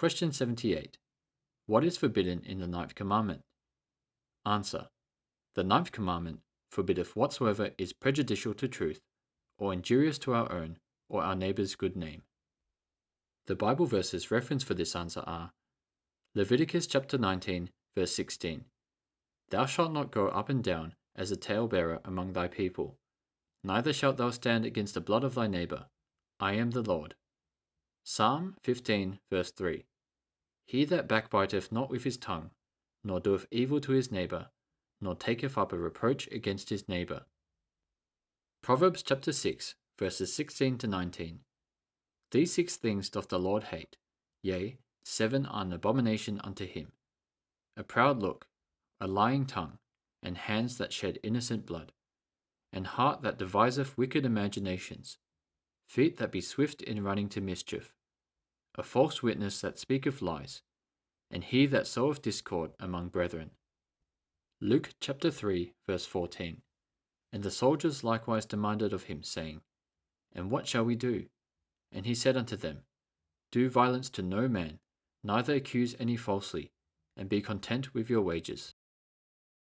Question 78. What is forbidden in the ninth commandment? Answer. The ninth commandment forbiddeth whatsoever is prejudicial to truth, or injurious to our own or our neighbour's good name. The Bible verses referenced for this answer are Leviticus chapter 19, verse 16. Thou shalt not go up and down as a talebearer among thy people, neither shalt thou stand against the blood of thy neighbour. I am the Lord. Psalm 15, verse 3. He that backbiteth not with his tongue, nor doeth evil to his neighbour, nor taketh up a reproach against his neighbour. Proverbs chapter 6, verses 16 to 19. These 6 things doth the Lord hate, yea, 7 are an abomination unto him: a proud look, a lying tongue, and hands that shed innocent blood, and heart that deviseth wicked imaginations, feet that be swift in running to mischief, a false witness that speaketh lies, and he that soweth discord among brethren. Luke chapter 3, verse 14. And the soldiers likewise demanded of him, saying, And what shall we do? And he said unto them, Do violence to no man, neither accuse any falsely, and be content with your wages.